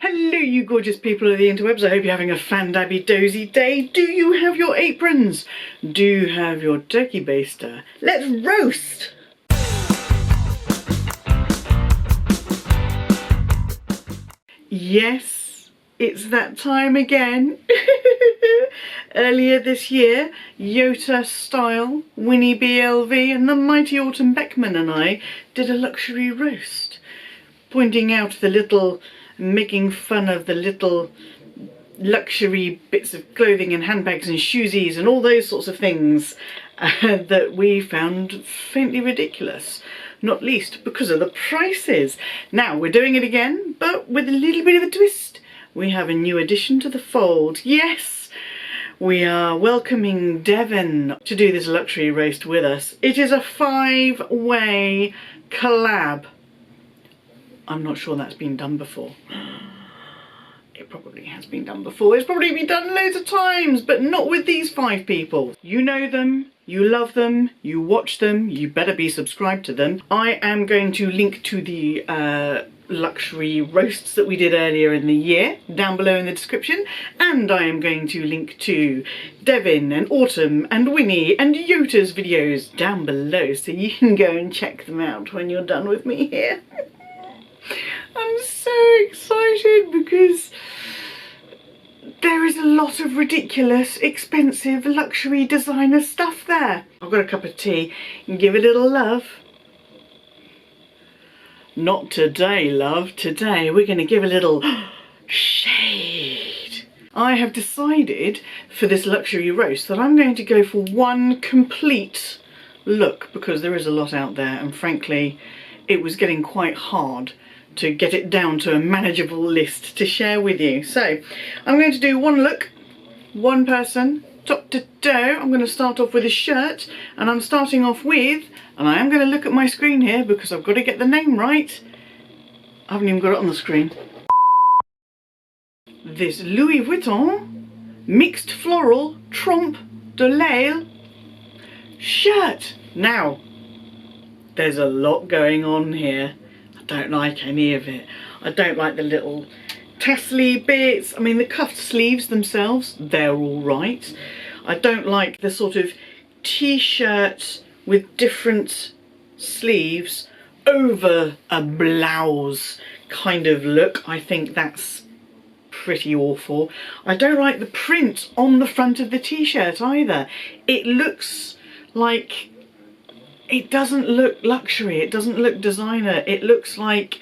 Hello you gorgeous people of the interwebs, I hope you're having a Fandabbydozy day. Do you have your aprons? Do you have your turkey baster? Let's roast! Yes, it's that time again. Earlier this year, Yota Style, Winnie BLV and the mighty Autumn Beckman and I did a luxury roast, pointing out the little, making fun of the little luxury bits of clothing and handbags and shoesies and all those sorts of things that we found faintly ridiculous, not least because of the prices. Now we're doing it again, but with a little bit of a twist. We have a new addition to the fold. Yes, we are welcoming Devin to do this luxury roast with us. It is a 5-way collab. I'm not sure that's been done before. It probably has been done before. It's probably been done loads of times, but not with these 5 people. You know them, you love them, you watch them, you better be subscribed to them. I am going to link to the luxury roasts that we did earlier in the year down below in the description, and I am going to link to Devin and Autumn and Winnie and Yota's videos down below so you can go and check them out when you're done with me here. I'm so excited because there is a lot of ridiculous, expensive, luxury designer stuff there. I've got a cup of tea and give a little love. Not today, love. Today we're going to give a little shade. I have decided for this luxury roast that I'm going to go for one complete look because there is a lot out there and frankly it was getting quite hard to get it down to a manageable list to share with you. So I'm going to do one look, one person, top to toe. I'm going to start off with a shirt and I'm starting off with, and I am going to look at my screen here because I've got to get the name right. I haven't even got it on the screen. This Louis Vuitton mixed floral trompe d'oeil shirt. Now, there's a lot going on here. I don't like any of it. I don't like the little tassely bits. I mean, the cuffed sleeves themselves, they're all right. I don't like the sort of t-shirt with different sleeves over a blouse kind of look. I think that's pretty awful. I don't like the print on the front of the t-shirt either. It looks like, it doesn't look luxury, it doesn't look designer, it looks like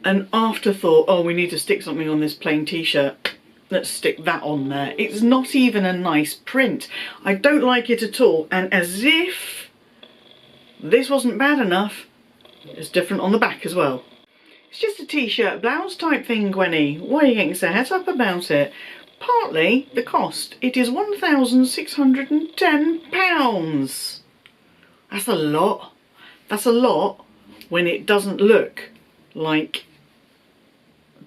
an afterthought. Oh, we need to stick something on this plain t-shirt, let's stick that on there. It's not even a nice print. I don't like it at all, and as if this wasn't bad enough, it's different on the back as well. It's just a t-shirt blouse type thing, Gwenny. Why are you getting so het up about it? Partly the cost. It is £1,610. That's a lot. That's a lot when it doesn't look like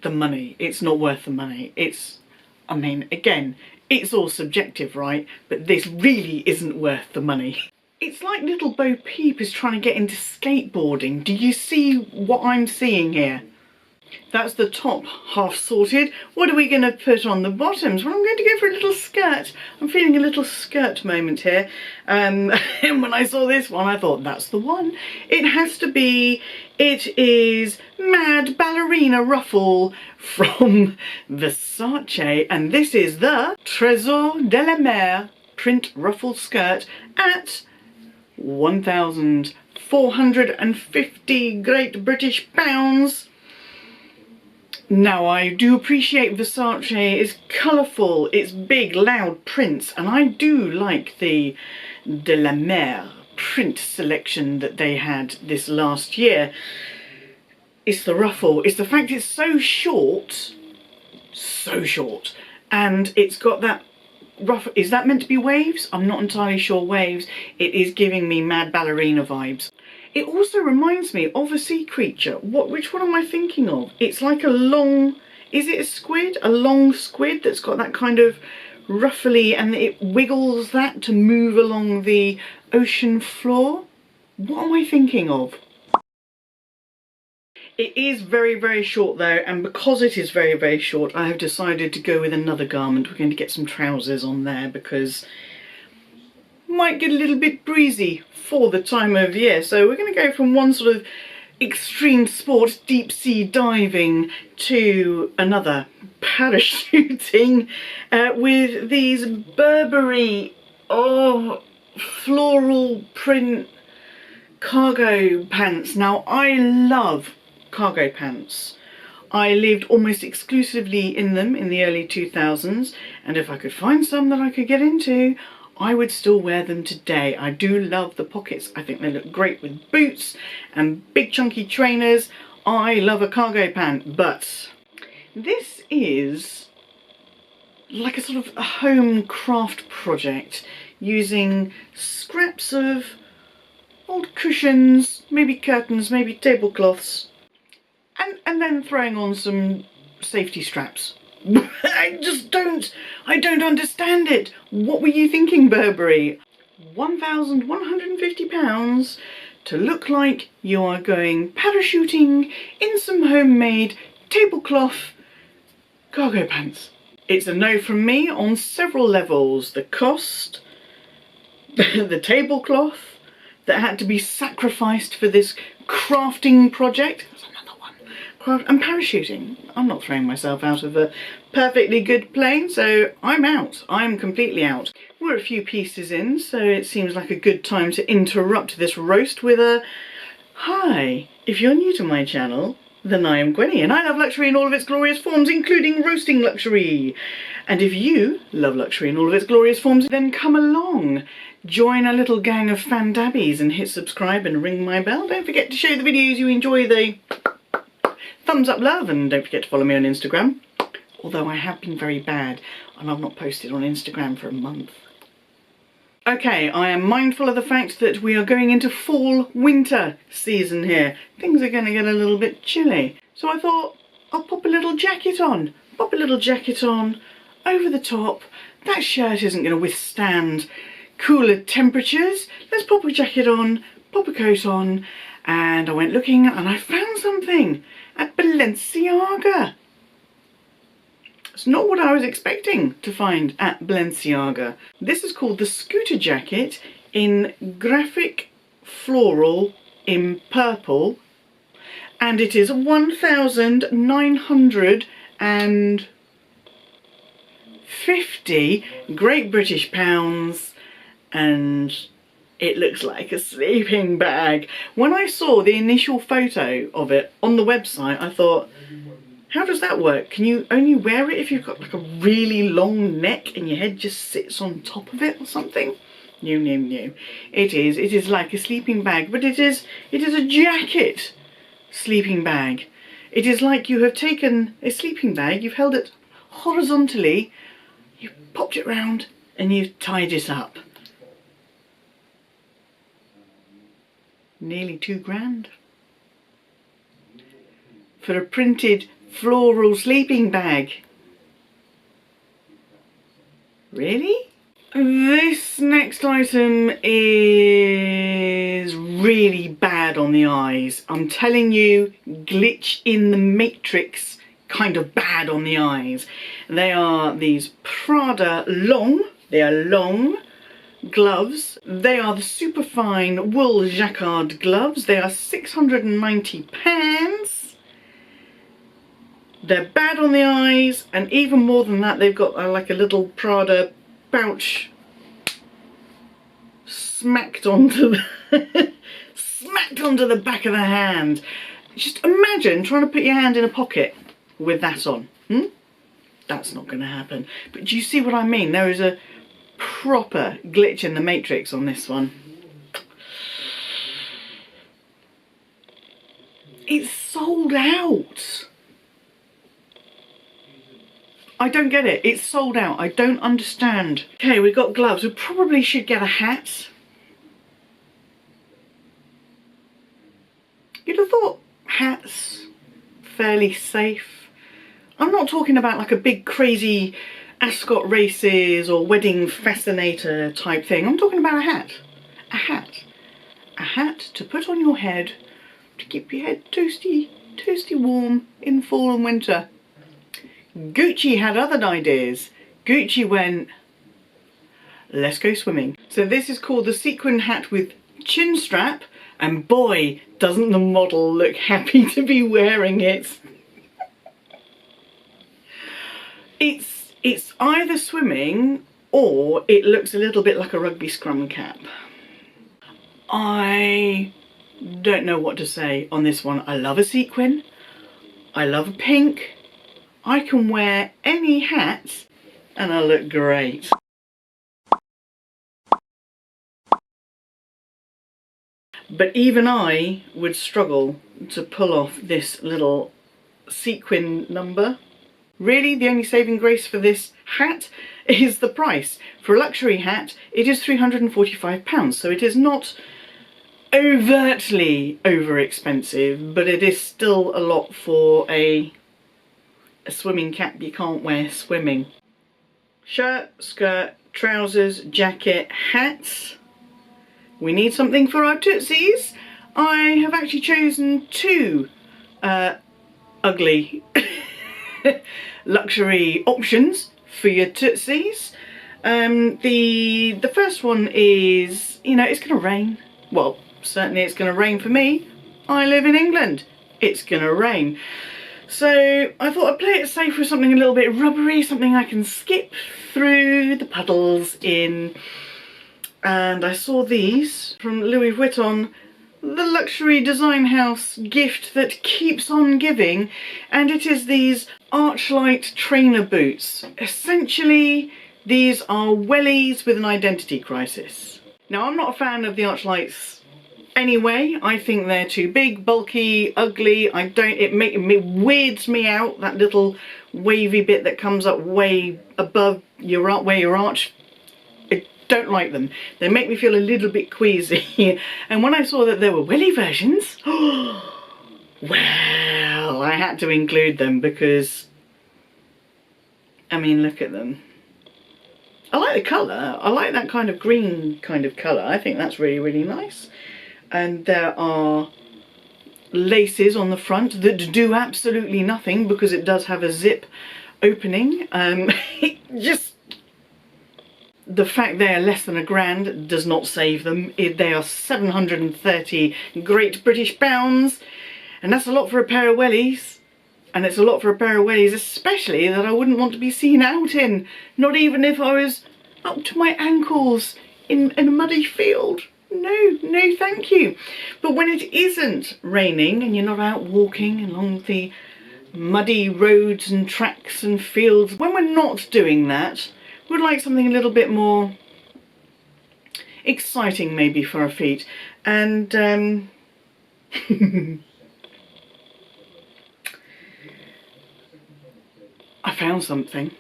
the money. It's not worth the money. It's, I mean, again, it's all subjective, right? But this really isn't worth the money. It's like little Bo Peep is trying to get into skateboarding. Do you see what I'm seeing here? That's the top half sorted. What are we going to put on the bottoms? Well, I'm going to go for a little skirt. I'm feeling a little skirt moment here. And when I saw this one, I thought, that's the one. It has to be, it is Mad Ballerina Ruffle from Versace. And this is the Trésor de la Mer print ruffle skirt at 1,450 Great British pounds. Now, I do appreciate Versace is colourful, it's big, loud prints, and I do like the De la Mer print selection that they had this last year. It's the ruffle, it's the fact it's so short, and it's got that ruffle. Is that meant to be waves? I'm not entirely sure waves. It is giving me Mad Ballerina vibes. It also reminds me of a sea creature. Which one am I thinking of? It's like a long, is it a squid? A long squid that's got that kind of ruffly, and it wiggles that to move along the ocean floor. What am I thinking of? It is very, very short though, and because it is very, very short, I have decided to go with another garment. We're going to get some trousers on there because it might get a little bit breezy for the time of year. So we're going to go from one sort of extreme sport, deep sea diving, to another, parachuting, with these Burberry, floral print cargo pants. Now, I love cargo pants. I lived almost exclusively in them in the early 2000s, and if I could find some that I could get into, I would still wear them today. I do love the pockets. I think they look great with boots and big chunky trainers. I love a cargo pant, but this is like a sort of a home craft project using scraps of old cushions, maybe curtains, maybe tablecloths, and then throwing on some safety straps. I don't understand it. What were you thinking, Burberry? £1,150 to look like you are going parachuting in some homemade tablecloth cargo pants. It's a no from me on several levels. The cost, the tablecloth that had to be sacrificed for this crafting project. That's another one. And parachuting. I'm not throwing myself out of a perfectly good plane, so I'm out. I'm completely out. We're a few pieces in, so it seems like a good time to interrupt this roast with a hi. If you're new to my channel, then I am Gwenny, and I love luxury in all of its glorious forms, including roasting luxury. And if you love luxury in all of its glorious forms, then come along. Join a little gang of Fandabbies and hit subscribe and ring my bell. Don't forget to show the videos you enjoy the thumbs up love, and don't forget to follow me on Instagram. Although I have been very bad and I've not posted on Instagram for a month. Okay, I am mindful of the fact that we are going into fall-winter season here. Things are going to get a little bit chilly. So I thought I'll pop a little jacket on. Pop a little jacket on over the top. That shirt isn't going to withstand cooler temperatures. Let's pop a jacket on, pop a coat on, and I went looking and I found something at Balenciaga. It's not what I was expecting to find at Balenciaga. This is called the scooter jacket in graphic floral in purple, and it is 1,950 Great British pounds, and it looks like a sleeping bag. When I saw the initial photo of it on the website, I thought, how does that work? Can you only wear it if you've got like a really long neck and your head just sits on top of it or something? No, no, no. It is like a sleeping bag, but it is a jacket sleeping bag. It is like you have taken a sleeping bag, you've held it horizontally, you've popped it round and you've tied it up. Nearly £2 for a printed floral sleeping bag. Really? This next item is really bad on the eyes. I'm telling you, glitch in the matrix kind of bad on the eyes. They are these Prada long gloves. They are the superfine wool jacquard gloves. They are £690. They're bad on the eyes, and even more than that, they've got like a little Prada pouch smacked onto the back of the hand. Just imagine trying to put your hand in a pocket with that on. That's not going to happen. But do you see what I mean? There is a proper glitch in the matrix on this one. It's sold out. I don't get it. It's sold out. I don't understand. Okay, we've got gloves. We probably should get a hat. You'd have thought hats fairly safe. I'm not talking about like a big crazy Ascot races or wedding fascinator type thing. I'm talking about a hat. A hat. A hat to put on your head to keep your head toasty toasty warm in fall and winter. Gucci had other ideas. Gucci went, let's go swimming. So this is called the sequin hat with chin strap, and boy, doesn't the model look happy to be wearing it. It's either swimming or it looks a little bit like a rugby scrum cap. I don't know what to say on this one. I love a sequin. I love a pink. I can wear any hat and I look great. But even I would struggle to pull off this little sequin number. Really, the only saving grace for this hat is the price. For a luxury hat, it is £345, so it is not overtly over expensive, but it is still a lot for a swimming cap you can't wear swimming. Shirt, skirt, trousers, jacket, hats. We need something for our tootsies. I have actually chosen two ugly luxury options for your tootsies. The first one is, you know, it's going to rain. Well, certainly it's going to rain for me. I live in England. It's going to rain. So I thought I'd play it safe with something a little bit rubbery, something I can skip through the puddles in. And I saw these from Louis Vuitton, the luxury design house gift that keeps on giving, and it is these Archlight trainer boots. Essentially, these are wellies with an identity crisis. Now, I'm not a fan of the Archlights anyway. I think they're too big, bulky, ugly. It weirds me out, that little wavy bit that comes up way above where your arch. Don't like them. They make me feel a little bit queasy. And when I saw that there were welly versions, well, I had to include them because, I mean, look at them. I like the colour. I like that kind of green kind of colour. I think that's really, really nice. And there are laces on the front that do absolutely nothing because it does have a zip opening. Just the fact they are less than £1,000 does not save them. They are 730 Great British pounds, and that's a lot for a pair of wellies. And it's a lot for a pair of wellies, especially that I wouldn't want to be seen out in. Not even if I was up to my ankles in a muddy field. No, no thank you. But when it isn't raining and you're not out walking along the muddy roads and tracks and fields, when we're not doing that, would like something a little bit more exciting maybe for our feet. And I found something.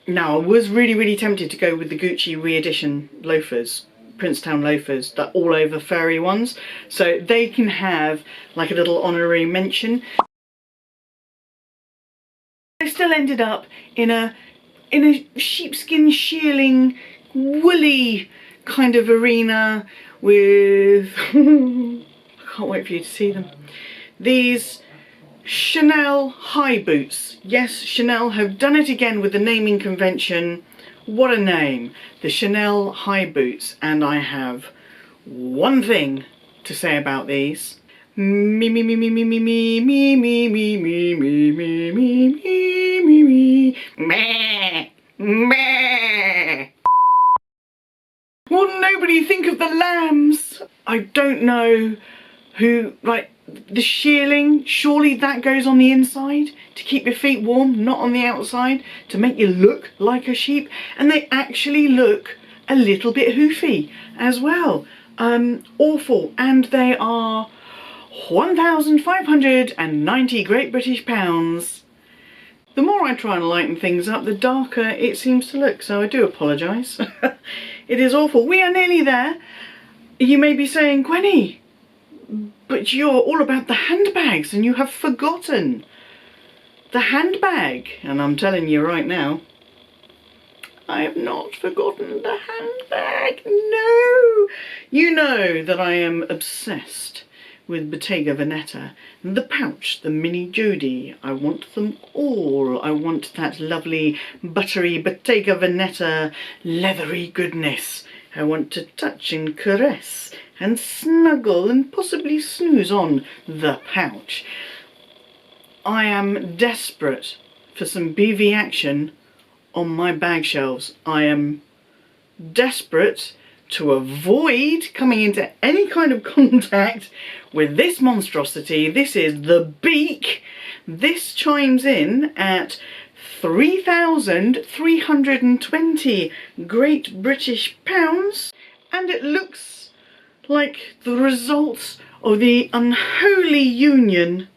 Now, I was really, really tempted to go with the Gucci re-edition loafers, Princetown loafers, the all over furry ones, so they can have like a little honorary mention. I still ended up in a sheepskin shearling woolly kind of arena with I can't wait for you to see them. These Chanel high boots. Yes, Chanel have done it again with the naming convention. What a name. The Chanel high boots. And I have one thing to say about these. Me me me me me me me me me me me me me me me me meh meh. Will nobody think of the lambs? I don't know who, like, the shearling, surely that goes on the inside to keep your feet warm, not on the outside, to make you look like a sheep. And they actually look a little bit hoofy as well. Awful. And they are 1,590 Great British pounds. The more I try and lighten things up, the darker it seems to look, so I do apologise. It is awful. We are nearly there. You may be saying, Gwenny, but you're all about the handbags and you have forgotten the handbag. And I'm telling you right now, I have not forgotten the handbag. No! You know that I am obsessed with Bottega Veneta, the pouch, the mini Jodie. I want them all. I want that lovely buttery Bottega Veneta leathery goodness. I want to touch and caress and snuggle and possibly snooze on the pouch. I am desperate for some BV action on my bag shelves. I am desperate to avoid coming into any kind of contact with this monstrosity. This is the beak. This chimes in at 3,320 Great British pounds, and it looks like the result of the unholy union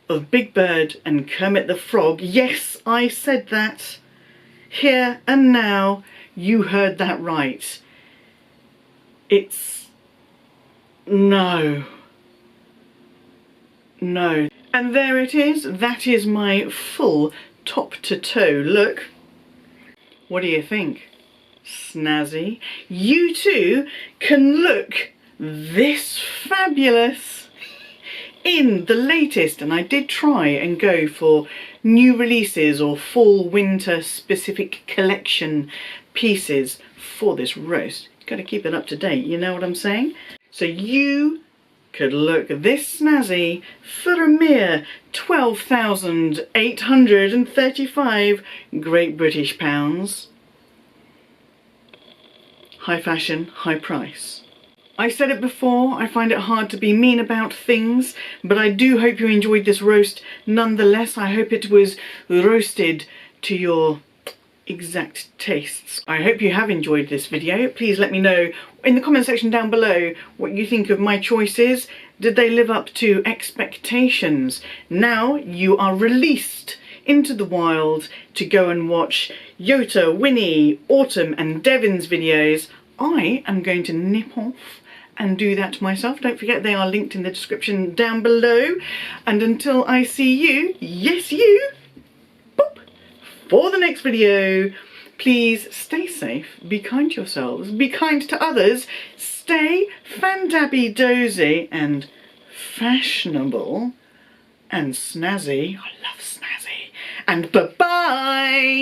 of Big Bird and Kermit the Frog. Yes, I said that. Here and now, you heard that right. It's... no. No. And there it is. That is my full top to toe look. What do you think? Snazzy? You too can look this fabulous in the latest, and I did try and go for new releases or fall winter specific collection pieces for this roast. Got to keep it up to date, you know what I'm saying? So you could look this snazzy for a mere 12,835 Great British pounds. High fashion, high price. I said it before, I find it hard to be mean about things, but I do hope you enjoyed this roast nonetheless. I hope it was roasted to your exact tastes. I hope you have enjoyed this video. Please let me know in the comment section down below what you think of my choices. Did they live up to expectations? Now you are released into the wild to go and watch Yota, Winnie, Autumn and Devin's videos. I am going to nip off and do that myself. Don't forget they are linked in the description down below. And until I see you, yes you, boop, for the next video, please stay safe, be kind to yourselves, be kind to others, stay Fandabbydozy and fashionable and snazzy. I love snazzy. And bye-bye!